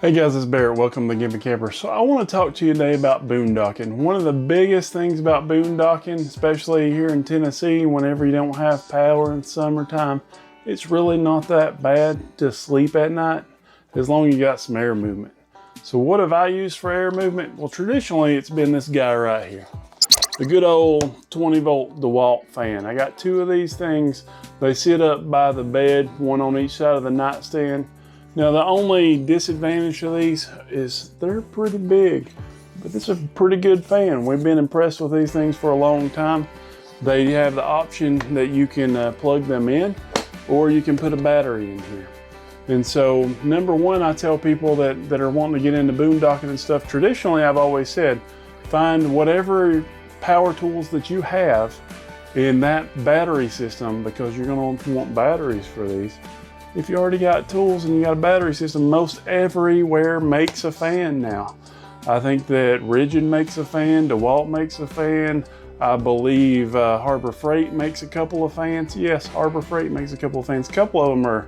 Hey guys, it's Barrett. Welcome to Gimpy Camper. So I want to talk to you today about boondocking. One of the biggest things about boondocking, especially here in Tennessee, whenever you don't have power in summertime, it's really not that bad to sleep at night as long as you got some air movement. So what have I used for air movement? Well, traditionally it's been this guy right here. The good old 20 volt Dewalt fan. I got two of these things. They sit up by the bed, one on each side of the nightstand. Now the only disadvantage of these is they're pretty big, but this is a pretty good fan. We've been impressed with these things for a long time. They have the option that you can plug them in, or you can put a battery in here. And so number one, I tell people that are wanting to get into boondocking and stuff, traditionally I've always said, find whatever power tools that you have in that battery system, because you're gonna want batteries for these. If you already got tools and you got a battery system, most everywhere makes a fan now. I think that Rigid makes a fan, Dewalt makes a fan. I believe Harbor Freight makes a couple of fans. Yes, Harbor Freight makes a couple of fans. A couple of them are,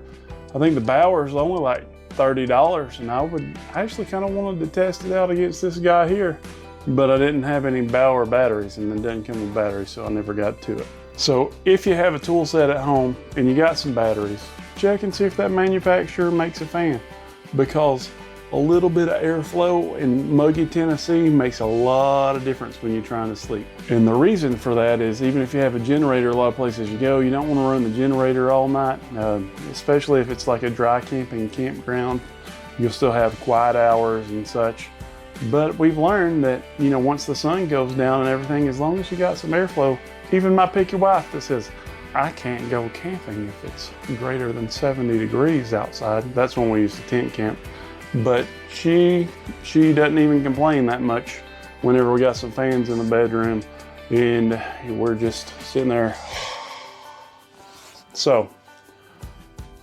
I think the Bauer's only like $30, and I actually kind of wanted to test it out against this guy here, but I didn't have any Bauer batteries, and it doesn't come with batteries, so I never got to it. So if you have a tool set at home and you got some batteries, check and see if that manufacturer makes a fan, because a little bit of airflow in muggy Tennessee makes a lot of difference when you're trying to sleep. And the reason for that is, even if you have a generator, a lot of places you go, you don't want to run the generator all night, especially if it's like a dry camping campground. You'll still have quiet hours and such. But we've learned that, you know, once the sun goes down and everything, as long as you got some airflow, even my picky wife that says, I can't go camping if it's greater than 70 degrees outside. That's when we used to tent camp. But she doesn't even complain that much whenever we got some fans in the bedroom and we're just sitting there. So,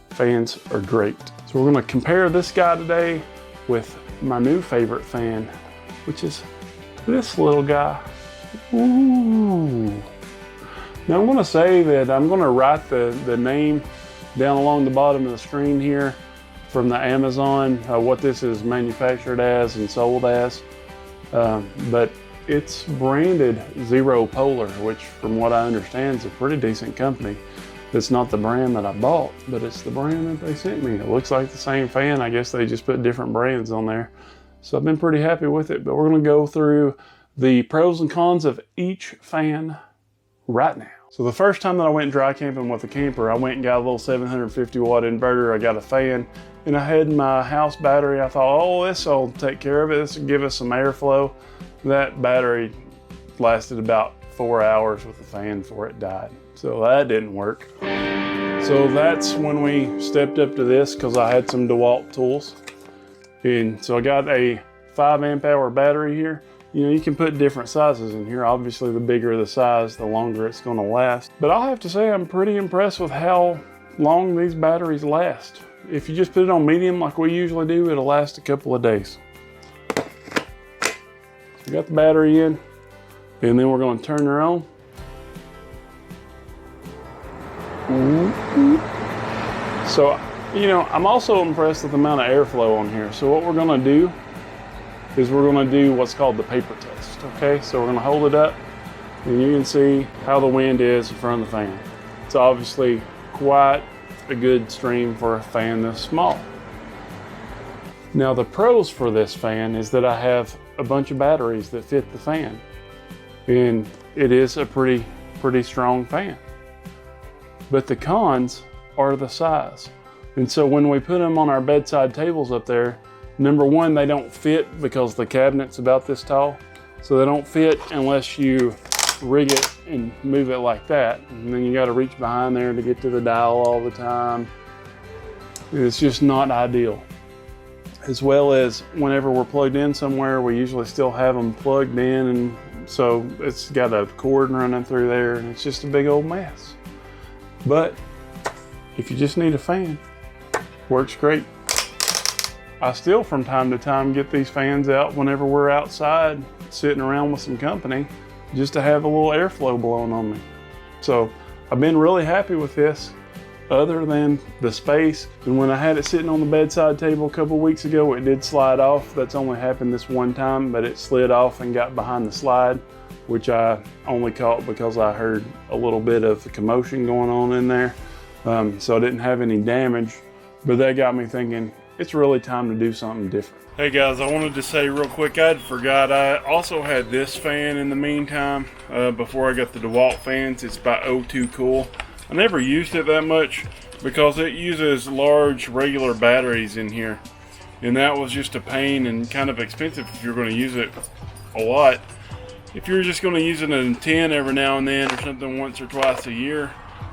fans are great. So we're gonna compare this guy today with my new favorite fan, which is this little guy. Ooh. Now I'm going to say that I'm going to write the name down along the bottom of the screen here from the Amazon, what this is manufactured as and sold as. But it's branded Zero Polar, which from what I understand is a pretty decent company. It's not the brand that I bought, but it's the brand that they sent me. It looks like the same fan. I guess they just put different brands on there. So I've been pretty happy with it, but we're going to go through the pros and cons of each fan right now. So the first time that I went dry camping with a camper, I went and got a little 750 watt inverter. I got a fan and I had my house battery. I thought, oh, this will take care of it. This will give us some airflow. That battery lasted about 4 hours with the fan before it died. So that didn't work. So that's when we stepped up to this, because I had some Dewalt tools. And so I got a 5 amp hour battery here. You know, you can put different sizes in here. Obviously, the bigger the size, the longer it's going to last. But I'll have to say I'm pretty impressed with how long these batteries last. If you just put it on medium like we usually do, it'll last a couple of days. So we got the battery in, and then we're going to turn her on. So, you know, I'm also impressed with the amount of airflow on here. So what we're going to do is we're going to do what's called the paper test. Okay, so we're going to hold it up and you can see how the wind is in front of the fan. It's obviously quite a good stream for a fan this small. Now the pros for this fan is that I have a bunch of batteries that fit the fan, and it is a pretty strong fan. But the cons are the size. And so when we put them on our bedside tables up there, number one, they don't fit because the cabinet's about this tall. So they don't fit unless you rig it and move it like that. And then you got to reach behind there to get to the dial all the time. It's just not ideal. As well as whenever we're plugged in somewhere, we usually still have them plugged in, and so it's got a cord running through there, and it's just a big old mess. But if you just need a fan, works great. I still from time to time get these fans out whenever we're outside sitting around with some company, just to have a little airflow blowing on me. So I've been really happy with this. other than the space. And when I had it sitting on the bedside table a couple weeks ago, it did slide off. That's only happened this one time, but it slid off and got behind the slide, which I only caught because I heard a little bit of commotion going on in there. So I didn't have any damage, but that got me thinking it's really time to do something different. Hey guys, I wanted to say real quick, I forgot I also had this fan in the meantime before I got the Dewalt fans. It's by O2 Cool. I never used it that much because it uses large regular batteries in here, and that was just a pain and kind of expensive if you're going to use it a lot. If you're just going to use it in 10 every now and then or something once or twice a year,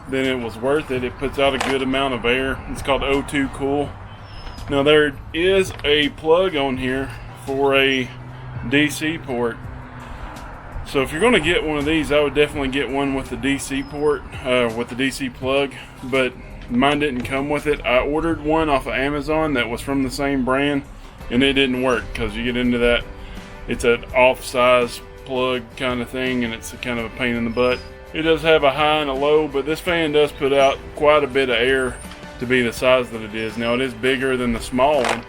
then it was worth it. It puts out a good amount of air. It's called O2 Cool. Now there is a plug on here for a DC port. So if you're going to get one of these, I would definitely get one with the DC port, with the DC plug, but mine didn't come with it. I ordered one off of Amazon that was from the same brand, and it didn't work because you get into that, it's an off-size plug kind of thing, and it's kind of a pain in the butt. It does have a high and a low, but this fan does put out quite a bit of air to be the size that it is. Now it is bigger than the small one,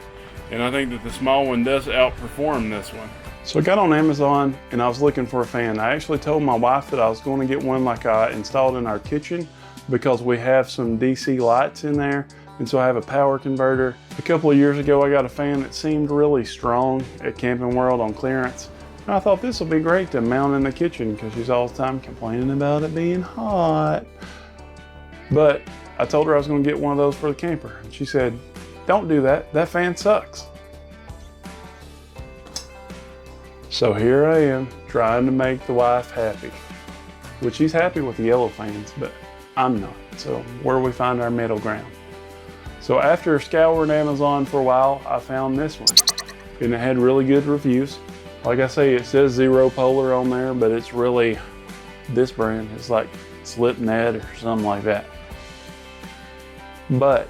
and I think that the small one does outperform this one. So I got on Amazon and I was looking for a fan. I actually told my wife that I was going to get one like I installed in our kitchen because we have some DC lights in there, and so I have a power converter. A couple of years ago I got a fan that seemed really strong at Camping World on clearance. And I thought this will be great to mount in the kitchen because she's all the time complaining about it being hot. But I told her I was going to get one of those for the camper, and she said, "Don't do that. That fan sucks." So here I am trying to make the wife happy, which she's happy with the yellow fans, but I'm not. So where do we find our middle ground? So after scouring Amazon for a while, I found this one, and it had really good reviews. Like I say, it says zero polar on there, but it's really this brand. It's like Slipnet or something like that. But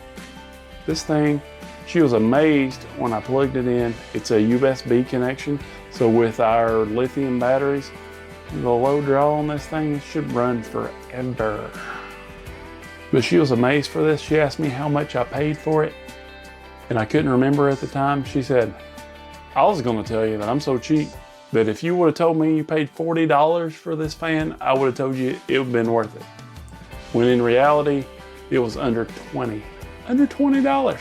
this thing, she was amazed when I plugged it in. It's a USB connection, so with our lithium batteries, the low draw on this thing should run forever. But she was amazed for this. She asked me how much I paid for it, and I couldn't remember at the time. She said, "I was going to tell you that I'm so cheap that if you would have told me you paid $40 for this fan, I would have told you it would have been worth it." When in reality, it was under $20. Under $20.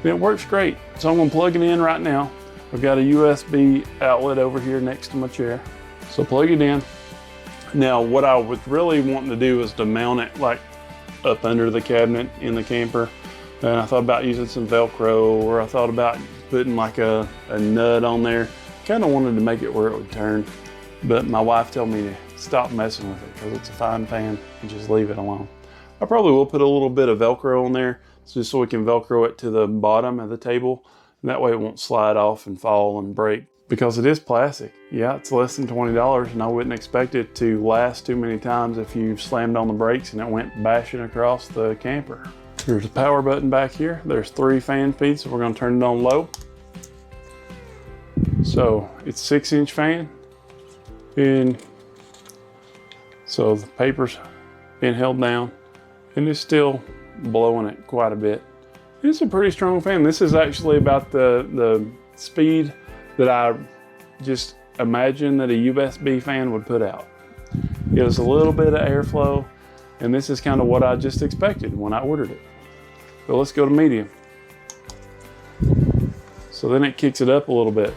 And it works great. So I'm going to plug it in right now. I've got a USB outlet over here next to my chair. So plug it in. Now what I was really wanting to do is to mount it like up under the cabinet in the camper. And I thought about using some Velcro, or I thought about putting like a nut on there. Kind of wanted to make it where it would turn. But my wife told me to stop messing with it because it's a fine fan and just leave it alone. I probably will put a little bit of Velcro on there just so we can Velcro it to the bottom of the table. And that way it won't slide off and fall and break. Because it is plastic. Yeah, it's less than $20, and I wouldn't expect it to last too many times if you slammed on the brakes and it went bashing across the camper. There's a power button back here. There's 3 fan feeds, so we're going to turn it on low. So it's 6-inch fan. And so the paper's been held down, and it's still blowing it quite a bit. It's a pretty strong fan. This is actually about the speed that I just imagined that a USB fan would put out. It was a little bit of airflow, and this is kind of what I just expected when I ordered it. So let's go to medium. So then it kicks it up a little bit.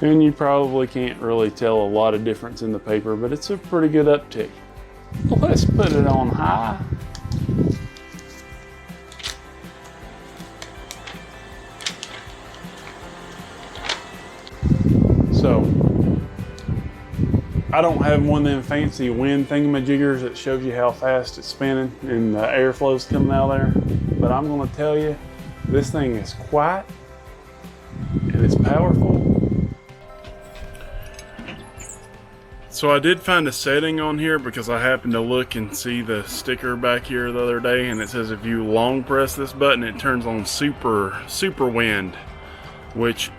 And you probably can't really tell a lot of difference in the paper, but it's a pretty good uptick. Let's put it on high. So, I don't have one of them fancy wind thingamajiggers that shows you how fast it's spinning and the airflow's coming out of there, but I'm going to tell you, this thing is quiet and it's powerful. So I did find a setting on here because I happened to look and see the sticker back here the other day, and it says if you long press this button it turns on super wind, which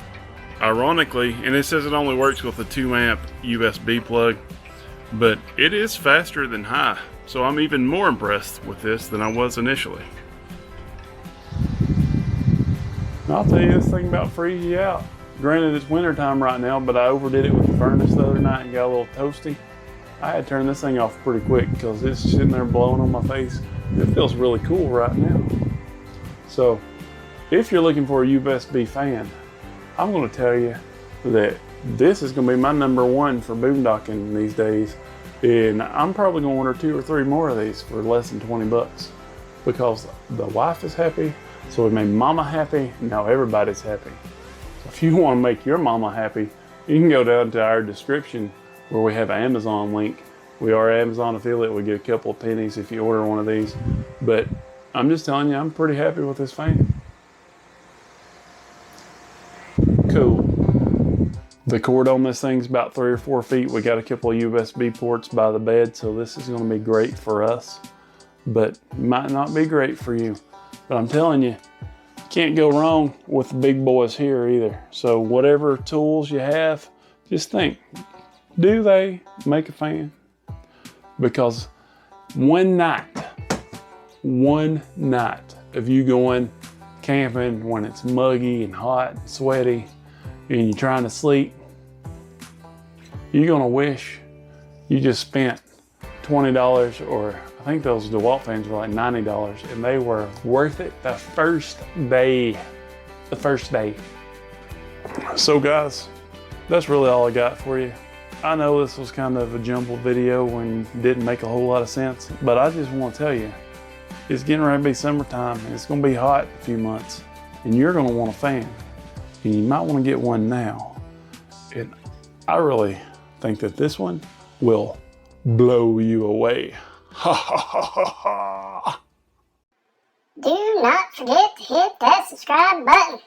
ironically, and it says it only works with a 2 amp USB plug, but it is faster than high, so I'm even more impressed with this than I was initially. I'll tell you, this thing about freeze you out. Granted, it's winter time right now, but I overdid it with the furnace the other night and got a little toasty. I had to turn this thing off pretty quick because it's sitting there blowing on my face. It feels really cool right now. So, if you're looking for a USB fan, I'm going to tell you that this is going to be my #1 for boondocking these days. And I'm probably going to order 2 or 3 more of these for less than 20 bucks. Because the wife is happy, so we made mama happy, now everybody's happy. So if you want to make your mama happy, you can go down to our description where we have an Amazon link. We are Amazon affiliate, we get a couple of pennies if you order one of these. But I'm just telling you, I'm pretty happy with this fan. Cool. The cord on this thing's about 3 or 4 feet. We got a couple of USB ports by the bed, so this is going to be great for us, but might not be great for you. But I'm telling you, can't go wrong with the big boys here either. So whatever tools you have, just think, do they make a fan? Because one night of you going camping when it's muggy and hot and sweaty and you're trying to sleep, you're gonna wish you just spent $20, or I think those Dewalt fans were like $90, and they were worth it the first day. So guys, that's really all I got for you. I know this was kind of a jumbled video and didn't make a whole lot of sense, but I just want to tell you, it's getting ready to be summertime and it's gonna be hot in a few months, and you're gonna want a fan, and you might want to get one now. And I really think that this one will blow you away. Ha ha ha ha ha. Do not forget to hit that subscribe button.